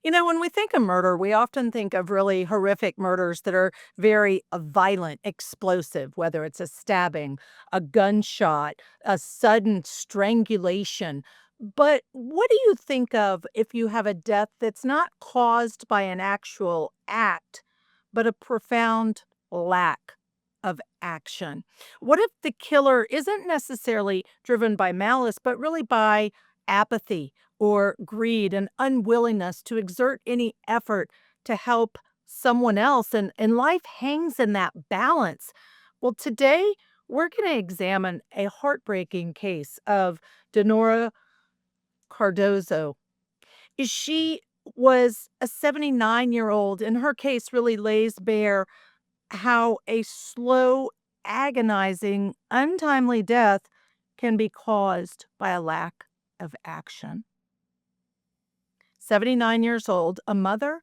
When we think of murder, we often think of really horrific murders that are very violent, explosive, whether it's a stabbing, a gunshot, a sudden strangulation. But what do you think of if you have a death that's not caused by an actual act, but a profound lack of action? What if the killer isn't necessarily driven by malice, but really by apathy or greed and unwillingness to exert any effort to help someone else, and life hangs in that balance? Well, today we're going to examine a heartbreaking case of Dinora Cardozo. She was a 79-year-old, and her case really lays bare how a slow, agonizing, untimely death can be caused by a lack of action. 79 years old, a mother,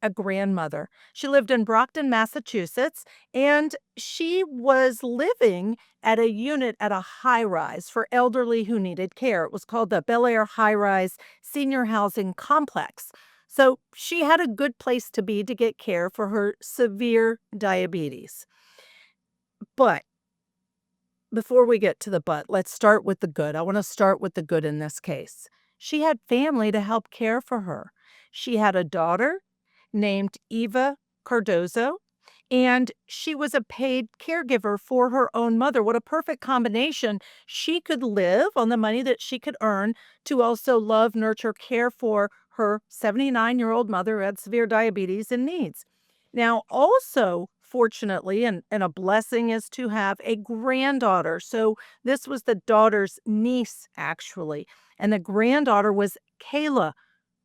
a grandmother. She lived in Brockton, Massachusetts, and she was living at a unit at a high rise for elderly who needed care. It was called the Bel Air High Rise Senior Housing Complex. So she had a good place to be to get care for her severe diabetes. But before we get to the but, let's start with the good. I want to start with the good in this case. She had family to help care for her. She had a daughter named Eva Cardoso, and she was a paid caregiver for her own mother. What a perfect combination. She could live on the money that she could earn to also love, nurture, care for her 79-year-old mother who had severe diabetes and needs. Now, also, fortunately, and a blessing is to have a granddaughter. So this was the daughter's niece, actually. And the granddaughter was Kayla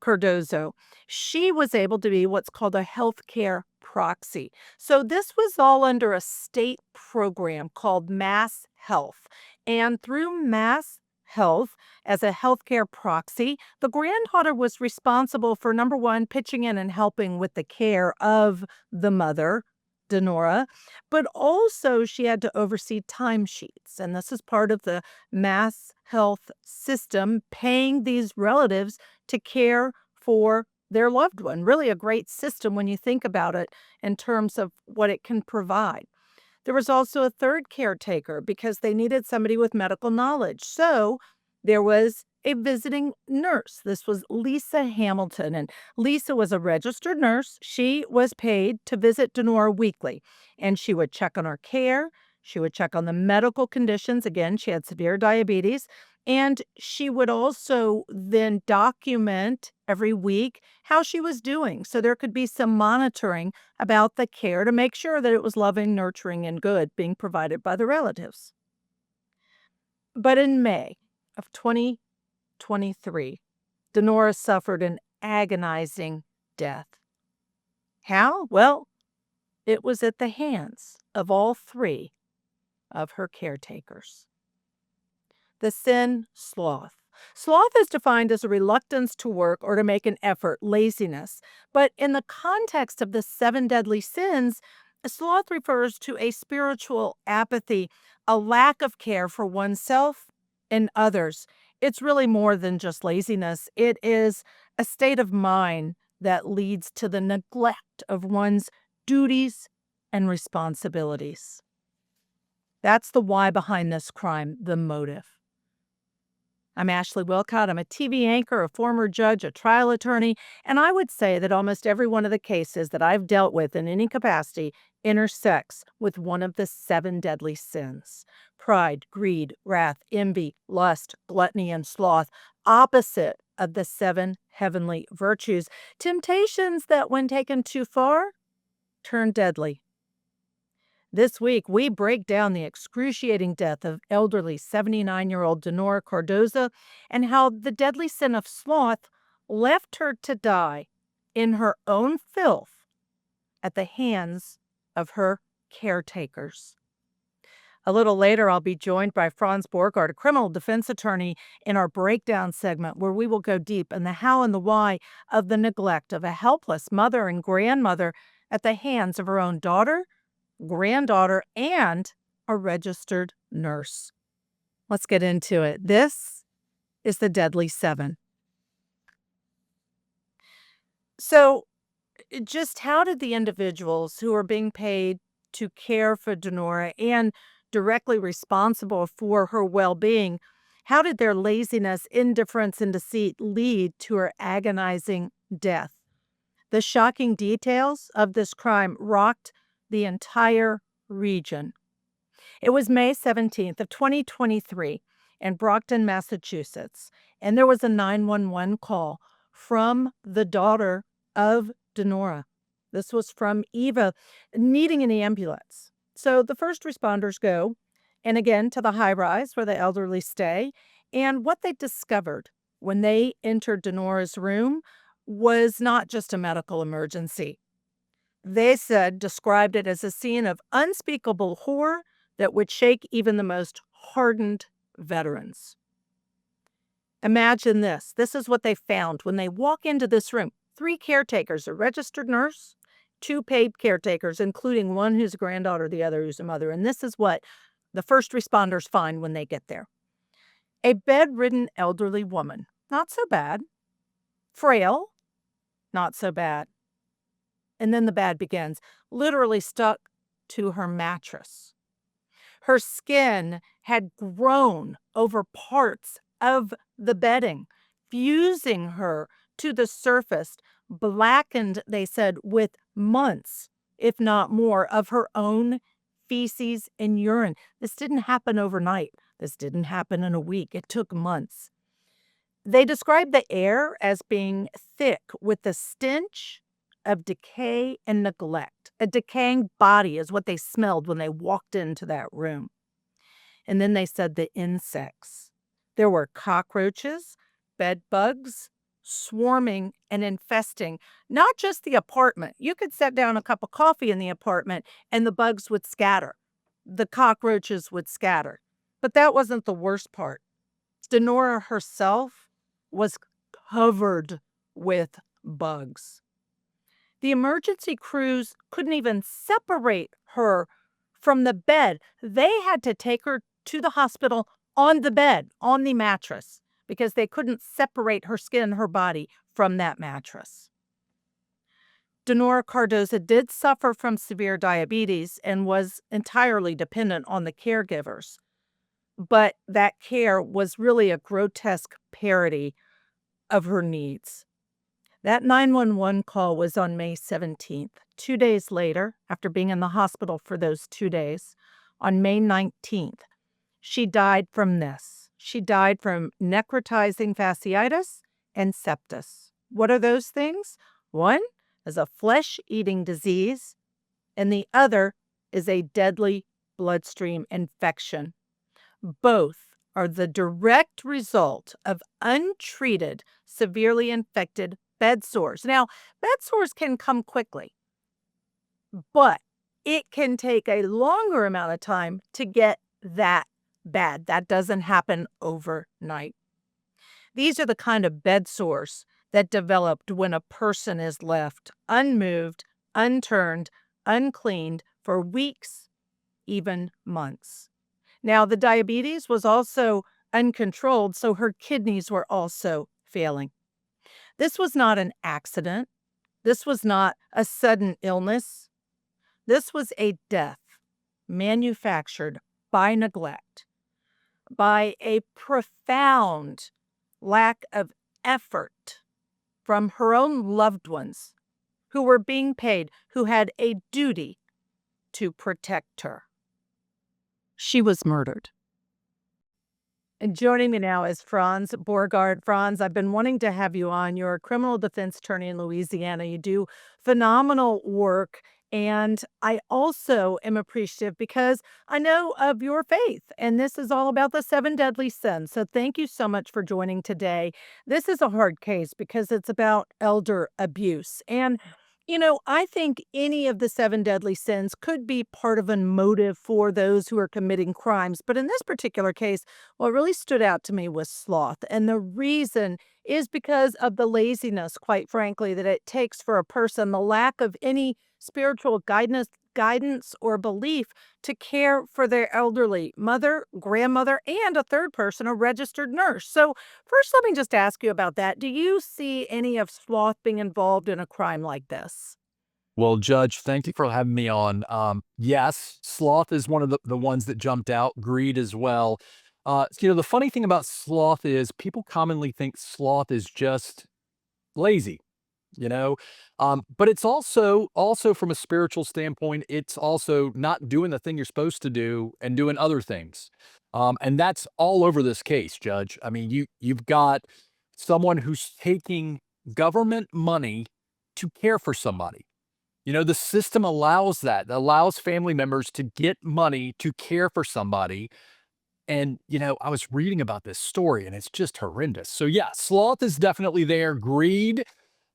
Cardozo. She was able to be what's called a healthcare proxy. So this was all under a state program called Mass Health. And through Mass Health, as a healthcare proxy, the granddaughter was responsible for number one, pitching in and helping with the care of the mother, Dinora, but also she had to oversee timesheets. And this is part of the Mass Health system, paying these relatives to care for their loved one. Really a great system when you think about it in terms of what it can provide. There was also a third caretaker because they needed somebody with medical knowledge. So there was a visiting nurse. This was Lisa Hamilton, and Lisa was a registered nurse. She was paid to visit Dinora weekly, and she would check on her care. She would check on the medical conditions. Again, she had severe diabetes. And she would also then document every week how she was doing. So there could be some monitoring about the care to make sure that it was loving, nurturing, and good being provided by the relatives. But in May of 2023, Dinora suffered an agonizing death. How? Well, it was at the hands of all three of her caretakers. The sin, sloth. Sloth is defined as a reluctance to work or to make an effort, laziness. But in the context of the seven deadly sins, sloth refers to a spiritual apathy, a lack of care for oneself and others. It's really more than just laziness. It is a state of mind that leads to the neglect of one's duties and responsibilities. That's the why behind this crime, the motive. I'm Ashley Willcott. I'm a TV anchor, a former judge, a trial attorney, and I would say that almost every one of the cases that I've dealt with in any capacity intersects with one of the seven deadly sins: pride, greed, wrath, envy, lust, gluttony, and sloth, opposite of the seven heavenly virtues. Temptations that, when taken too far, turn deadly. This week, we break down the excruciating death of elderly 79-year-old Dinora Cardozo and how the deadly sin of sloth left her to die in her own filth at the hands of her caretakers. A little later, I'll be joined by Franz Borghardt, a criminal defense attorney, in our breakdown segment where we will go deep in the how and the why of the neglect of a helpless mother and grandmother at the hands of her own daughter, granddaughter, and a registered nurse. Let's get into it. This is the Deadly Seven. So, just how did the individuals who are being paid to care for Dinora and directly responsible for her well-being, how did their laziness, indifference, and deceit lead to her agonizing death? The shocking details of this crime rocked the entire region. It was May 17th of 2023 in Brockton, Massachusetts, and there was a 911 call from the daughter of Dinora. This was from Eva needing an ambulance. So the first responders go, and again to the high rise where the elderly stay, and what they discovered when they entered Dinora's room was not just a medical emergency. They said, described it as a scene of unspeakable horror that would shake even the most hardened veterans. Imagine this. This is what they found when they walk into this room. 3 caretakers, a registered nurse, 2 paid caretakers, including one who's a granddaughter, the other who's a mother. And this is what the first responders find when they get there. A bedridden elderly woman, not so bad. Frail, not so bad. And then the bad begins, literally stuck to her mattress. Her skin had grown over parts of the bedding, fusing her to the surface, blackened, they said, with months, if not more, of her own feces and urine. This didn't happen overnight. This didn't happen in a week. It took months. They described the air as being thick with the stench of decay and neglect. A decaying body is what they smelled when they walked into that room. And then they said the insects. There were cockroaches, bed bugs, swarming and infesting not just the apartment. You could set down a cup of coffee in the apartment and the bugs would scatter. The cockroaches would scatter. But that wasn't the worst part. Dinora herself was covered with bugs. The emergency crews couldn't even separate her from the bed. They had to take her to the hospital on the bed, on the mattress, because they couldn't separate her skin, her body from that mattress. Dinora Cardozo did suffer from severe diabetes and was entirely dependent on the caregivers. But that care was really a grotesque parody of her needs. That 911 call was on May 17th. 2 days later, after being in the hospital for those 2 days, on May 19th, she died from this. She died from necrotizing fasciitis and sepsis. What are those things? One is a flesh-eating disease, and the other is a deadly bloodstream infection. Both are the direct result of untreated, severely infected bed sores. Now, bed sores can come quickly, but it can take a longer amount of time to get that bad. That doesn't happen overnight. These are the kind of bed sores that developed when a person is left unmoved, unturned, uncleaned for weeks, even months. Now, the diabetes was also uncontrolled, so her kidneys were also failing. This was not an accident. This was not a sudden illness. This was a death manufactured by neglect, by a profound lack of effort from her own loved ones who were being paid, who had a duty to protect her. She was murdered. And joining me now is Franz Borghardt. Franz, I've been wanting to have you on. You're a criminal defense attorney in Louisiana. You do phenomenal work. And I also am appreciative because I know of your faith, and this is all about the 7 deadly sins. So thank you so much for joining today. This is a hard case because it's about elder abuse. And I think any of the 7 deadly sins could be part of a motive for those who are committing crimes. But in this particular case, what really stood out to me was sloth. And the reason is because of the laziness, quite frankly, that it takes for a person, the lack of any spiritual guidance or belief to care for their elderly mother, grandmother, and a third person, a registered nurse. So, first, let me just ask you about that. Do you see any of sloth being involved in a crime like this? Well, Judge, thank you for having me on. Yes, sloth is one of the ones that jumped out, greed as well. The funny thing about sloth is people commonly think sloth is just lazy, you know? But it's also from a spiritual standpoint, it's also not doing the thing you're supposed to do and doing other things. And that's all over this case, Judge. I mean, you've got someone who's taking government money to care for somebody. The system allows that, allows family members to get money to care for somebody. And, I was reading about this story and it's just horrendous. So, yeah, sloth is definitely there. Greed,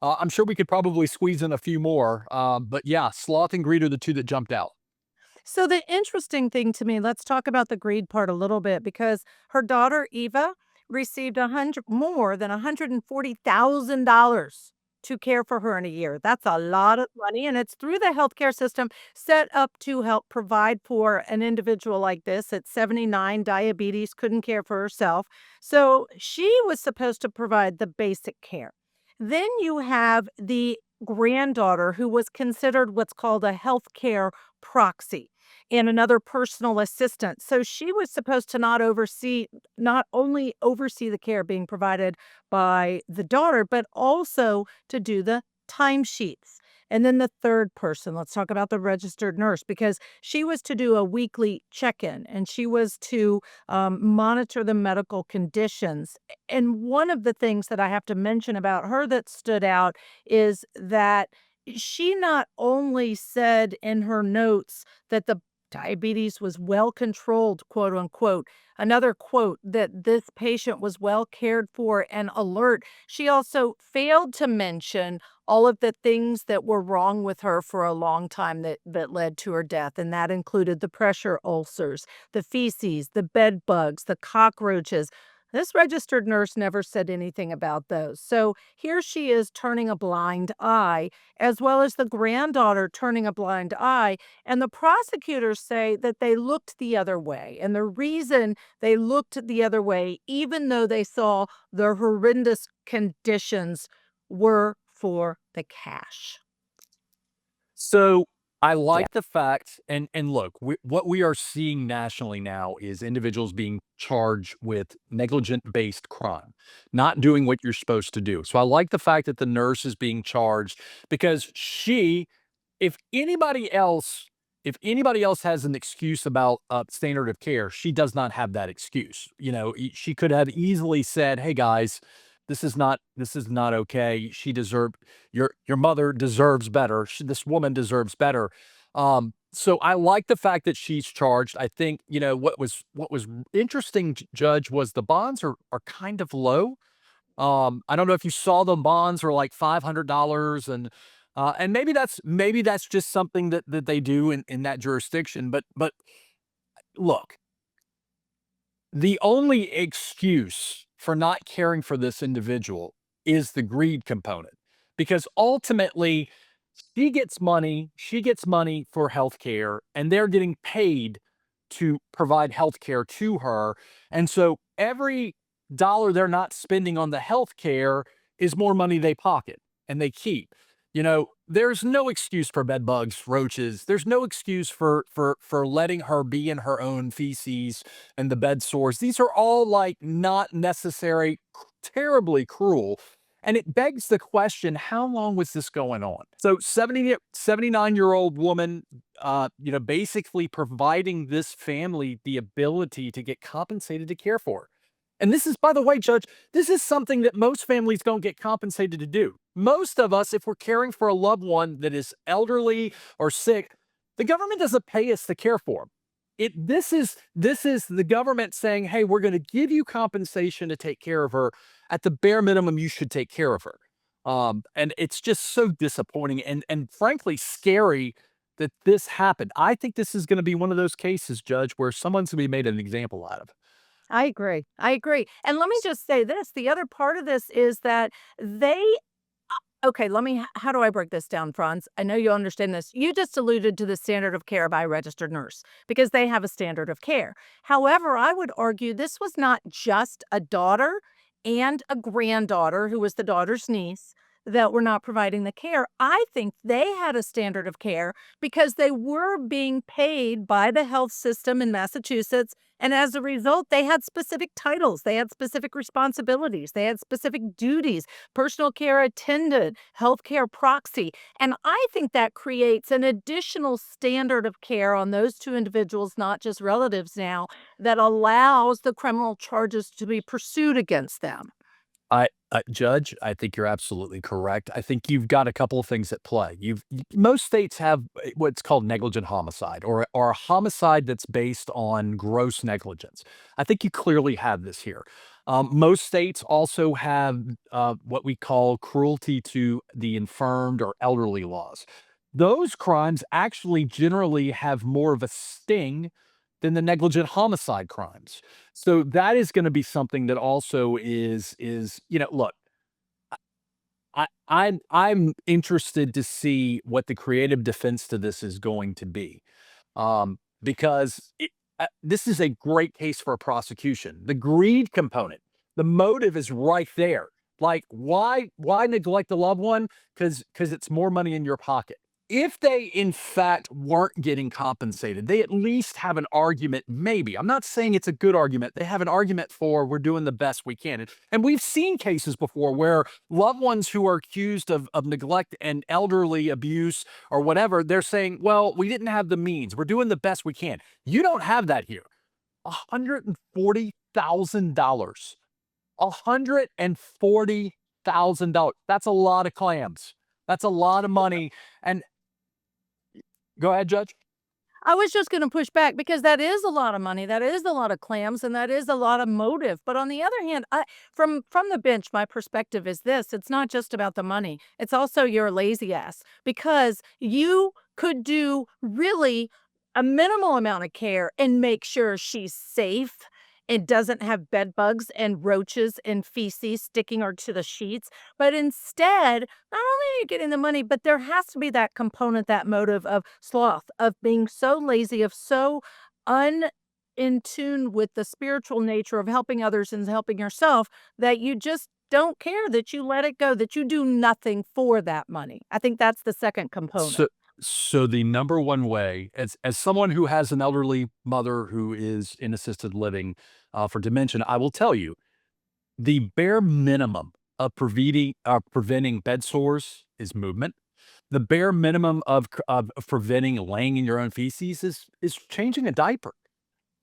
I'm sure we could probably squeeze in a few more. But yeah, sloth and greed are the two that jumped out. So the interesting thing to me, let's talk about the greed part a little bit because her daughter Eva received a hundred more than $140,000 to care for her in a year. That's a lot of money, and it's through the healthcare system set up to help provide for an individual like this at 79, diabetes, couldn't care for herself. So she was supposed to provide the basic care. Then you have the granddaughter who was considered what's called a healthcare proxy and another personal assistant. So she was supposed to not only oversee the care being provided by the daughter, but also to do the timesheets. And then the third person, let's talk about the registered nurse, because she was to do a weekly check in and she was to monitor the medical conditions. And one of the things that I have to mention about her that stood out is that she not only said in her notes that the diabetes was well controlled, quote unquote, another quote that this patient was well cared for and alert. She also failed to mention all of the things that were wrong with her for a long time that led to her death. And that included the pressure ulcers, the feces, the bed bugs, the cockroaches. This registered nurse never said anything about those. So here she is turning a blind eye, as well as the granddaughter turning a blind eye. And the prosecutors say that they looked the other way. And the reason they looked the other way, even though they saw the horrendous conditions, were for the cash. So I Yeah. like the fact, and look, what we are seeing nationally now is individuals being charged with negligent based crime, not doing what you're supposed to do. So I like the fact that the nurse is being charged because if anybody else, if anybody else has an excuse about standard of care, she does not have that excuse. She could have easily said, "Hey guys, this is not okay. She deserved your mother deserves better. This woman deserves better." So I like the fact that she's charged. I think what was interesting, Judge, was the bonds are kind of low. I don't know if you saw the bonds are like $500, and maybe that's just something that they do in that jurisdiction. But look, the only excuse for not caring for this individual is the greed component, because ultimately she gets money for healthcare, and they're getting paid to provide healthcare to her. And so every dollar they're not spending on the healthcare is more money they pocket and they keep. There's no excuse for bed bugs, roaches. There's no excuse for letting her be in her own feces and the bed sores. These are all like not necessary, terribly cruel. And it begs the question, how long was this going on? So 79-year-old woman, basically providing this family the ability to get compensated to care for her. And this is, by the way, Judge, this is something that most families don't get compensated to do. Most of us, if we're caring for a loved one that is elderly or sick, the government doesn't pay us to care for them. This is the government saying, "Hey, we're going to give you compensation to take care of her. At the bare minimum, you should take care of her." And it's just so disappointing and frankly scary that this happened. I think this is going to be one of those cases, Judge, where someone's going to be made an example out of. I agree. I agree. And let me just say this, the other part of this is that they Okay, how do I break this down, Franz? I know you understand this. You just alluded to the standard of care by a registered nurse because they have a standard of care. However, I would argue this was not just a daughter and a granddaughter who was the daughter's niece that were not providing the care. I think they had a standard of care because they were being paid by the health system in Massachusetts. And as a result, they had specific titles, they had specific responsibilities, they had specific duties: personal care attendant, healthcare proxy. And I think that creates an additional standard of care on those two individuals, not just relatives now, that allows the criminal charges to be pursued against them. Judge, I think you're absolutely correct. I think you've got a couple of things at play. Most states have what's called negligent homicide, or a homicide that's based on gross negligence. I think you clearly have this here. Most states also have what we call cruelty to the infirmed or elderly laws. Those crimes actually generally have more of a sting than the negligent homicide crimes. So that is gonna be something that also look, I'm interested to see what the creative defense to this is going to be, because this is a great case for a prosecution. The greed component, the motive is right there. Like, why neglect a loved one? Because it's more money in your pocket. If they, in fact, weren't getting compensated, they at least have an argument, maybe. I'm not saying it's a good argument. They have an argument for we're doing the best we can. And we've seen cases before where loved ones who are accused of neglect and elderly abuse or whatever, they're saying, well, we didn't have the means. We're doing the best we can. You don't have that here. $140,000. $140,000. That's a lot of clams. That's a lot of money. And go ahead, Judge. I was just gonna push back because that is a lot of money, that is a lot of clams, and that is a lot of motive. But on the other hand, from the bench, my perspective is this: it's not just about the money. It's also your lazy ass because you could do really a minimal amount of care and make sure she's safe and doesn't have bed bugs and roaches and feces sticking her to the sheets. But instead, not only are you getting the money, but there has to be that component, that motive of sloth, of being so lazy, of so un in tune with the spiritual nature of helping others and helping yourself that you just don't care, that you let it go, that you do nothing for that money. I think that's the second component. So so the number one way, as someone who has an elderly mother who is in assisted living, for dementia, I will tell you, the bare minimum of preventing bed sores is movement. The bare minimum of preventing laying in your own feces is changing a diaper.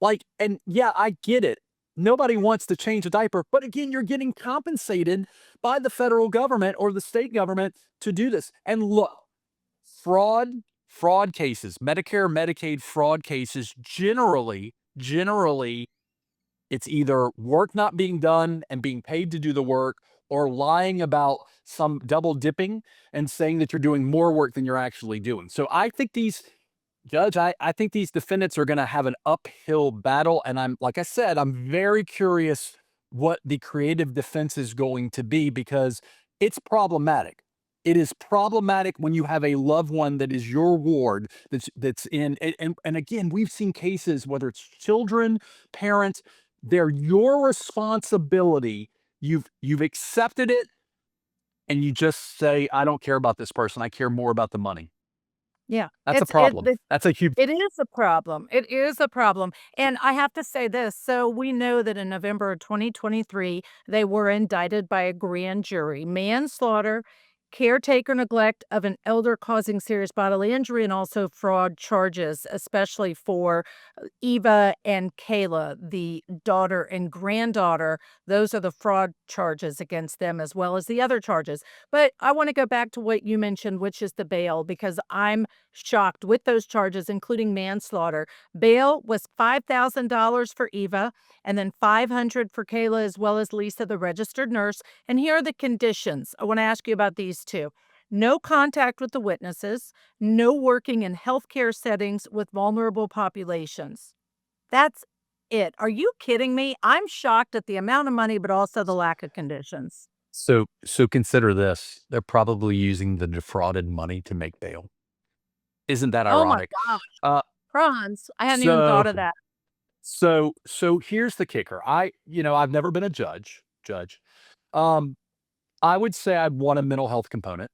Like, and yeah, I get it. Nobody wants to change a diaper, but again, you're getting compensated by the federal government or the state government to do this. And look, fraud cases, Medicare, Medicaid fraud cases, generally, it's either work not being done and being paid to do the work, or lying about some double dipping and saying that you're doing more work than you're actually doing. So I think I think these defendants are going to have an uphill battle. And like I said, I'm very curious what the creative defense is going to be because it's problematic. It is problematic when you have a loved one that is your ward that's in, and again, we've seen cases, whether it's children, parents, they're your responsibility. You've accepted it and you just say, I don't care about this person. I care more about the money. Yeah, That's a problem. That's a huge it is a problem. It is a problem. And I have to say this. So we know that in November of 2023, they were indicted by a grand jury. Manslaughter, caretaker neglect of an elder causing serious bodily injury, and also fraud charges, especially for Eva and Kayla, the daughter and granddaughter. Those are the fraud charges against them, as well as the other charges. But I want to go back to what you mentioned, which is the bail, because I'm shocked with those charges, including manslaughter. Bail was $5,000 for Eva, and then 500 for Kayla, as well as Lisa, the registered nurse. And here are the conditions. I want to ask you about these two. No contact with the witnesses, no working in healthcare settings with vulnerable populations. That's it. Are you kidding me? I'm shocked at the amount of money, but also the lack of conditions. So consider this. They're probably using the defrauded money to make bail. Isn't that Oh my ironic? gosh, Uh, Franz, I hadn't even so thought of that. so here's the kicker. I've never been a judge. Um, I would say I'd want a mental health component.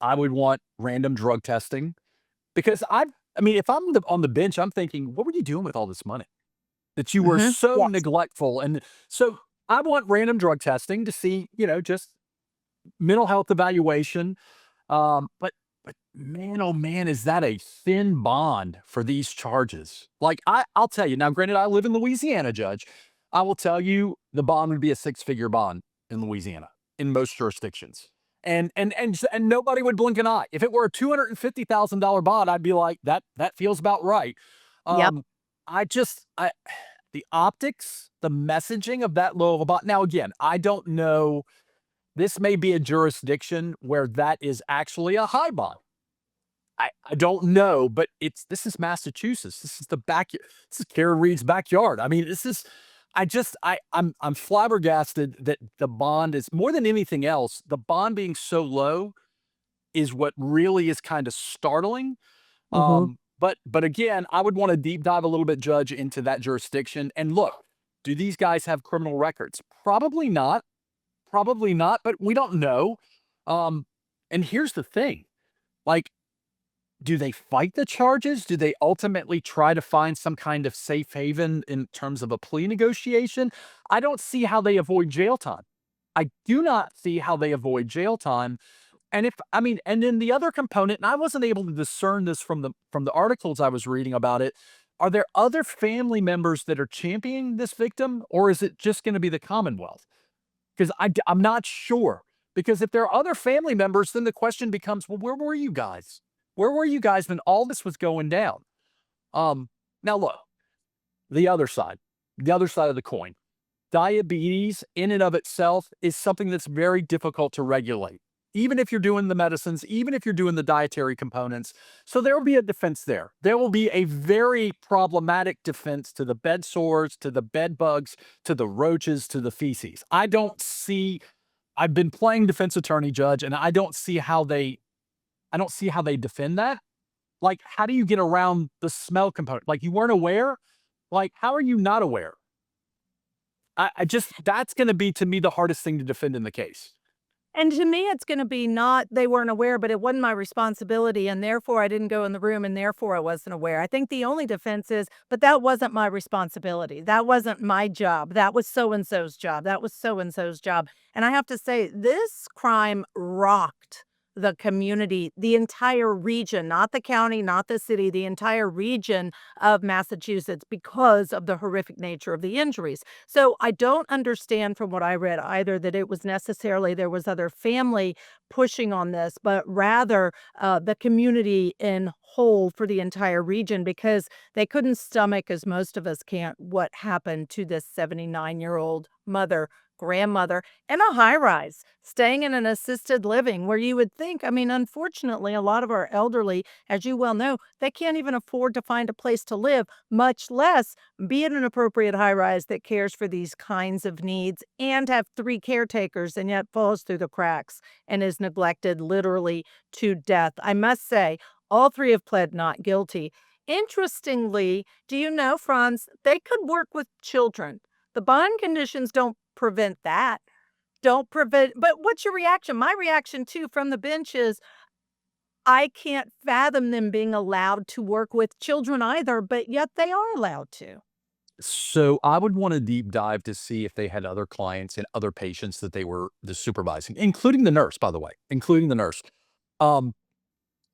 I would want random drug testing because if I'm on the bench, I'm thinking, what were you doing with all this money that you were Mhm. so Yes. neglectful? And so I want random drug testing to see, just mental health evaluation. But man, oh man, is that a thin bond for these charges? Like I'll tell you now. Granted, I live in Louisiana, Judge. I will tell you the bond would be a six-figure bond in Louisiana in most jurisdictions, and nobody would blink an eye. If it were a $250,000 bond, I'd be like that feels about right. Yep. Um, I the optics, the messaging of that low of a bond. Now, again, I don't know, this may be a jurisdiction where that is actually a high bond. I don't know, but this is Massachusetts. This is the back. This is Kara Reed's backyard. I mean, this is. I'm flabbergasted that the bond is more than anything else. The bond being so low is what really is kind of startling. Mhm. But again, I would want to deep dive a little bit, Judge, into that jurisdiction and look. Do these guys have criminal records? Probably not. Probably not. But we don't know. Um, and here's the thing, like, do they fight the charges? Do they ultimately try to find some kind of safe haven in terms of a plea negotiation? I don't see how they avoid jail time. I do not see how they avoid jail time. And then the other component, and I wasn't able to discern this from the articles I was reading about it. Are there other family members that are championing this victim, or is it just going to be the Commonwealth? Because I'm not sure. Because if there are other family members, then the question becomes, well, where were you guys? Where were you guys when all this was going down? Now look, the other side, the other side of the coin. Diabetes in and of itself is something that's very difficult to regulate. Even if you're doing the medicines, even if you're doing the dietary components. So there will be a defense there. There will be a very problematic defense to the bed sores, to the bed bugs, to the roaches, to the feces. I've been playing defense attorney, Judge, and I don't see how they defend that. Like, how do you get around the smell component? Like, you weren't aware? Like, how are you not aware? I just that's gonna be, to me, the hardest thing to defend in the case. And to me, it's gonna be not they weren't aware, but it wasn't my responsibility, and therefore I didn't go in the room, and therefore I wasn't aware. I think the only defense is, "But that wasn't my responsibility. That wasn't my job. That was so and so's job. That was so and so's job." And I have to say, this crime rocked the community, the entire region, not the county, not the city, the entire region of Massachusetts because of the horrific nature of the injuries. So I don't understand from what I read either that it was necessarily there was other family pushing on this, but rather the community in whole for the entire region because they couldn't stomach, as most of us can't, what happened to this 79-year-old mother, grandmother, in a high rise, staying in an assisted living where you would think, I mean, unfortunately, a lot of our elderly, as you well know, they can't even afford to find a place to live, much less be in an appropriate high rise that cares for these kinds of needs and have 3 caretakers and yet falls through the cracks and is neglected literally to death. I must say, all 3 have pled not guilty. Interestingly, do you know, Franz, they could work with children. The bond conditions don't prevent that. Don't prevent, but what's your reaction? My reaction too from the bench is I can't fathom them being allowed to work with children either, but yet they are allowed to. So I would want to deep dive to see if they had other clients and other patients that they were the supervising, including the nurse, by the way, including the nurse. Um,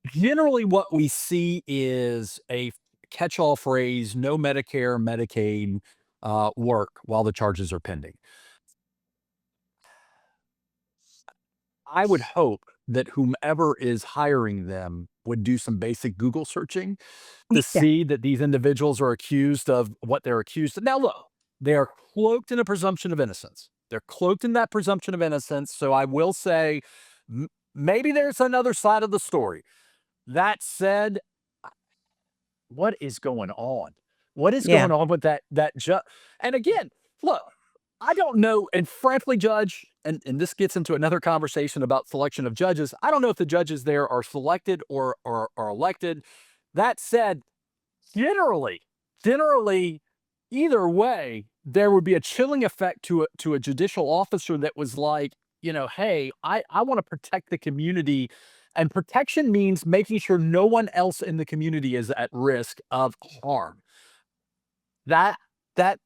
Generally, what we see is a catch-all phrase: "No Medicare, Medicaid work while the charges are pending." I would hope that whomever is hiring them would do some basic Google searching to Yeah. see that these individuals are accused of what they're accused of. Now, look, they are cloaked in a presumption of innocence. They're cloaked in that presumption of innocence. So I will say, maybe there's another side of the story. That said, what is going on? What is Yeah. going on with that judge? And again, look, I don't know. And frankly, Judge, and this gets into another conversation about selection of judges. I don't know if the judges there are selected or elected. That said, generally, generally, either way, there would be a chilling effect to a judicial officer that was like, hey, I want to protect the community. And protection means making sure no one else in the community is at risk of harm. That that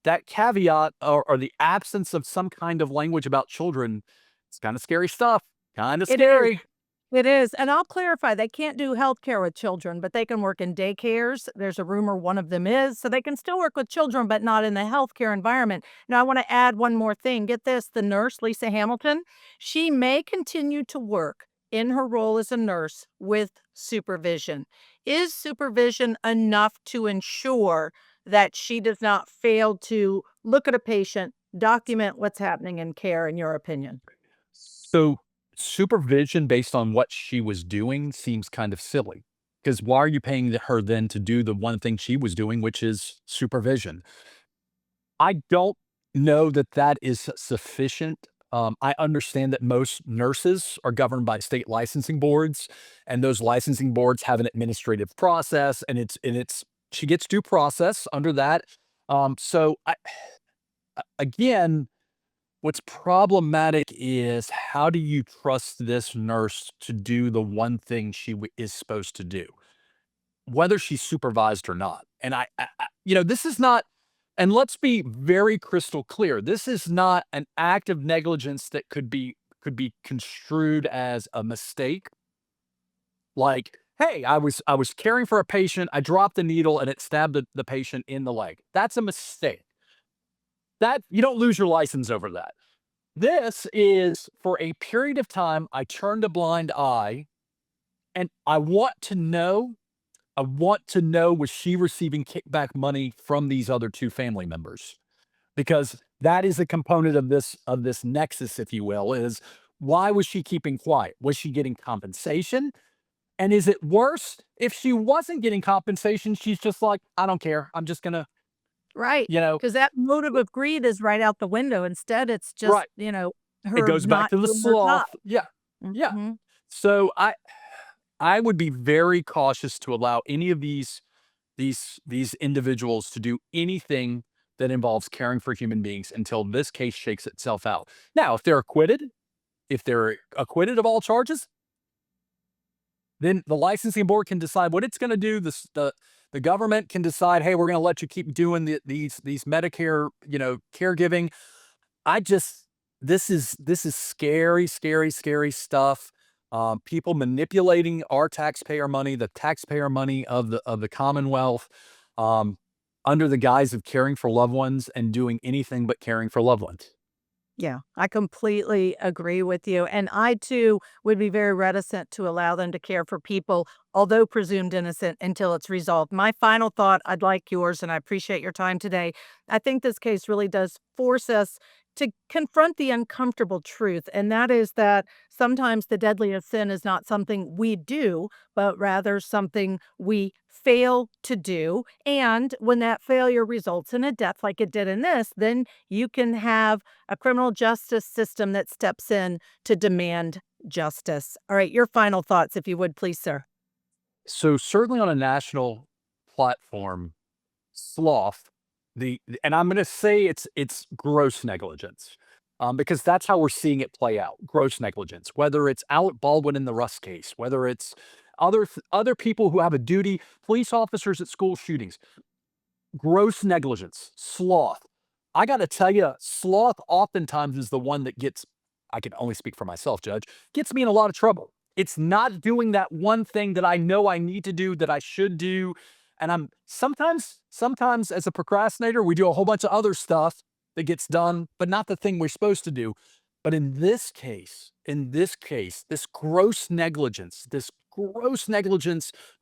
that caveat or the absence of some kind of language about children, it's kind of scary stuff. Kind of It is. scary. It is, and I'll clarify, they can't do healthcare with children, but they can work in daycares. There's a rumor one of them is, so they can still work with children, but not in the healthcare environment. Now, I wanna add one more thing. Get this, the nurse, Lisa Hamilton, she may continue to work in her role as a nurse with supervision. Is supervision enough to ensure that she does not fail to look at a patient, document what's happening in care, in your opinion? So supervision based on what she was doing seems kind of silly. Because why are you paying her then to do the one thing she was doing, which is supervision? I don't know that that is sufficient. I understand that most nurses are governed by state licensing boards, and those licensing boards have an administrative process, and it's she gets due process under that. Again, what's problematic is how do you trust this nurse to do the one thing she is supposed to do, whether she's supervised or not? And this is not, and let's be very crystal clear, this is not an act of negligence that could be construed as a mistake. Like, hey, I was caring for a patient, I dropped a needle and it stabbed the patient in the leg. That's a mistake. That you don't lose your license over that. This is for a period of time, I turned a blind eye, and I want to know, was she receiving kickback money from these other 2 family members? Because that is a component of this nexus, if you will, is why was she keeping quiet? Was she getting compensation? And is it worse if she wasn't getting compensation, she's just like, "I don't care. I'm just gonna," Right, you know because that motive of greed is right out the window. Instead, it's just, Right. It her goes back not to the doing her job. sloth. Yeah. Yeah. Mhm. So I would be very cautious to allow any of these individuals to do anything that involves caring for human beings until this case shakes itself out. Now, if they're acquitted of all charges, then the licensing board can decide what it's going to do. The government can decide, hey, we're going to let you keep doing these Medicare, caregiving. I just this is scary, scary, scary stuff. People manipulating our taxpayer money, the taxpayer money of the Commonwealth, um, under the guise of caring for loved ones and doing anything but caring for loved ones. Yeah, I completely agree with you. And I too would be very reticent to allow them to care for people, although presumed innocent, until it's resolved. My final thought, I'd like yours, and I appreciate your time today. I think this case really does force us to confront the uncomfortable truth, and that is that sometimes the deadliest sin is not something we do, but rather something we fail to do. And when that failure results in a death like it did in this, then you can have a criminal justice system that steps in to demand justice. All right, your final thoughts, if you would, please, sir. So certainly on a national platform, sloth, and I'm going to say it's gross negligence, because that's how we're seeing it play out. Gross negligence, whether it's Alec Baldwin in the Rust case, whether it's other people who have a duty, police officers at school shootings, gross negligence, sloth. I got to tell you, sloth oftentimes is the one that gets, I can only speak for myself, Judge, gets me in a lot of trouble. It's not doing that one thing that I know I need to do, that I should do. And I'm sometimes as a procrastinator, we do a whole bunch of other stuff that gets done, but not the thing we're supposed to do. But in this case, this gross negligence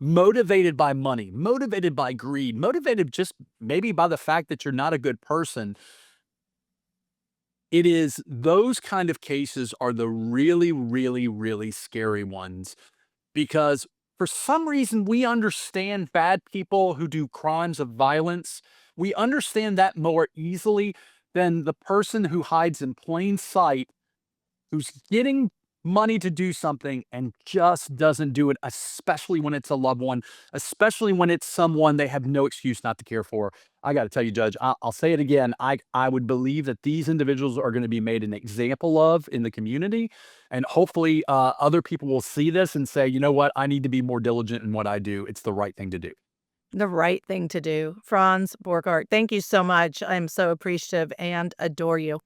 motivated by money, motivated by greed, motivated just maybe by the fact that you're not a good person. It is those kind of cases are the really, really, really scary ones because for some reason we understand bad people who do crimes of violence. We understand that more easily than the person who hides in plain sight, who's getting money to do something and just doesn't do it, especially when it's a loved one, especially when it's someone they have no excuse not to care for. I got to tell you, Judge, I'll say it again. I would believe that these individuals are going to be made an example of in the community. And hopefully, other people will see this and say, you know what? I need to be more diligent in what I do. It's the right thing to do. The right thing to do. Franz Borghardt, thank you so much. I'm so appreciative and adore you.